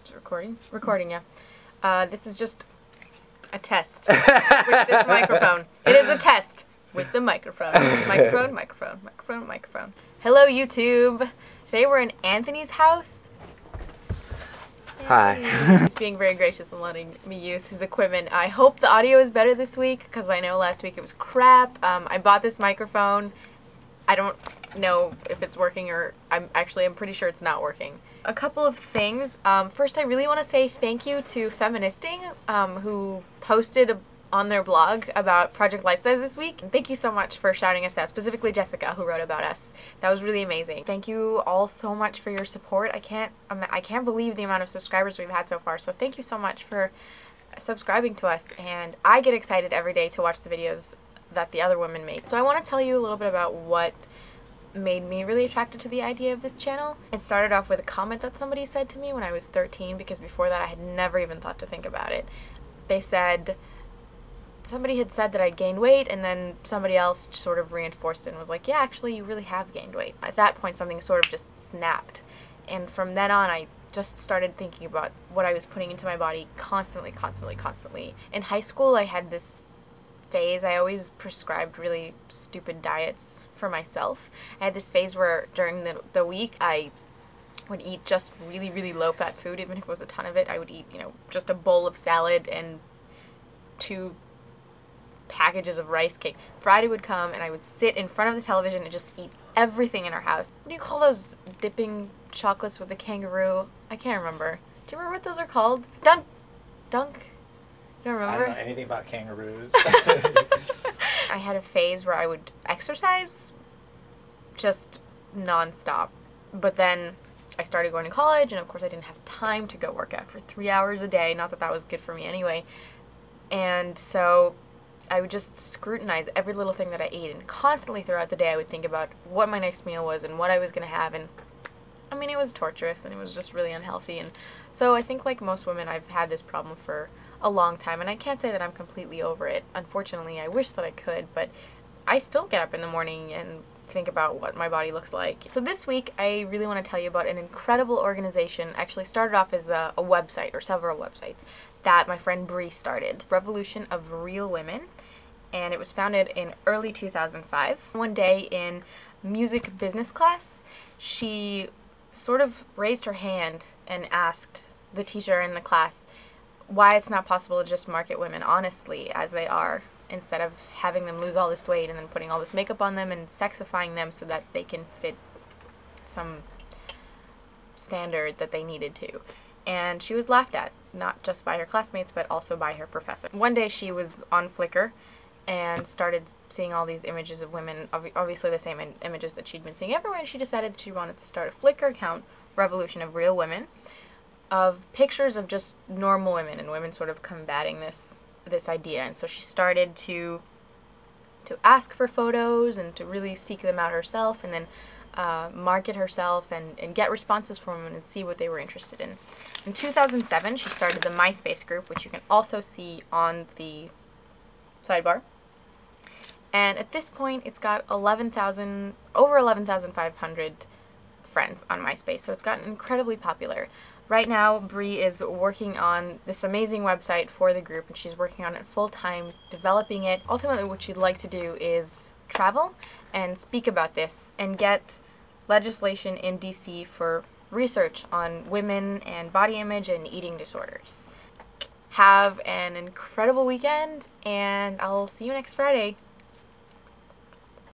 Is it recording? Recording, yeah. This is just a test with this microphone. It is a test with the microphone. Microphone. Hello, YouTube. Today we're in Anthony's house. Hi. He's being very gracious and letting me use his equipment. I hope the audio is better this week because I know last week it was crap. I bought this microphone. I don't know if it's working or I'm pretty sure it's not working. A couple of things. First, I really want to say thank you to Feministing, who posted on their blog about Project Life Size this week. And thank you so much for shouting us out, specifically Jessica, who wrote about us. That was really amazing. Thank you all so much for your support. I can't believe the amount of subscribers we've had so far, so thank you so much for subscribing to us. And I get excited every day to watch the videos that the other women make. So I want to tell you a little bit about what made me really attracted to the idea of this channel. It started off with a comment that somebody said to me when I was 13, because before that I had never even thought to think about it. They said, somebody had said that I'd gained weight, and then somebody else sort of reinforced it and was like, yeah, actually you really have gained weight. At that point something sort of just snapped, and from then on I just started thinking about what I was putting into my body constantly. In high school I had this phase. I always prescribed really stupid diets for myself. I had this phase where during the week I would eat just really low-fat food, even if it was a ton of it. I would eat, just a bowl of salad and 2 packages of rice cake. Friday would come and I would sit in front of the television and just eat everything in our house. What do you call those dipping chocolates with the kangaroo? I can't remember. Do you remember what those are called? Dunk? Don't remember? I don't know anything about kangaroos. I had a phase where I would exercise just non-stop. But then I started going to college, and of course I didn't have time to go work out for 3 hours a day. Not that that was good for me anyway. And so I would just scrutinize every little thing that I ate, and constantly throughout the day I would think about what my next meal was and what I was going to have. And I mean, it was torturous and it was just really unhealthy. And so I think, like most women, I've had this problem for a long time, and I can't say that I'm completely over it. Unfortunately, I wish that I could, but I still get up in the morning and think about what my body looks like. So this week I really want to tell you about an incredible organization. Actually started off as a website, or several websites, that my friend Bree started. Revolution of Real Women, and it was founded in early 2005. One day in music business class, she sort of raised her hand and asked the teacher in the class why it's not possible to just market women honestly as they are, instead of having them lose all this weight and then putting all this makeup on them and sexifying them so that they can fit some standard that they needed to. And she was laughed at, not just by her classmates, but also by her professor. One day she was on Flickr and started seeing all these images of women, obviously the same images that she'd been seeing everywhere, and she decided that she wanted to start a Flickr account, Revolution of Real Women, of pictures of just normal women and women sort of combating this idea. And so she started to ask for photos and to really seek them out herself, and then market herself and get responses from women and see what they were interested in. In 2007 she started the MySpace group, which you can also see on the sidebar. And at this point it's got over 11,500 friends on MySpace, so it's gotten incredibly popular. Right now, Bree is working on this amazing website for the group, and she's working on it full-time, developing it. Ultimately, what she'd like to do is travel and speak about this and get legislation in DC for research on women and body image and eating disorders. Have an incredible weekend, and I'll see you next Friday.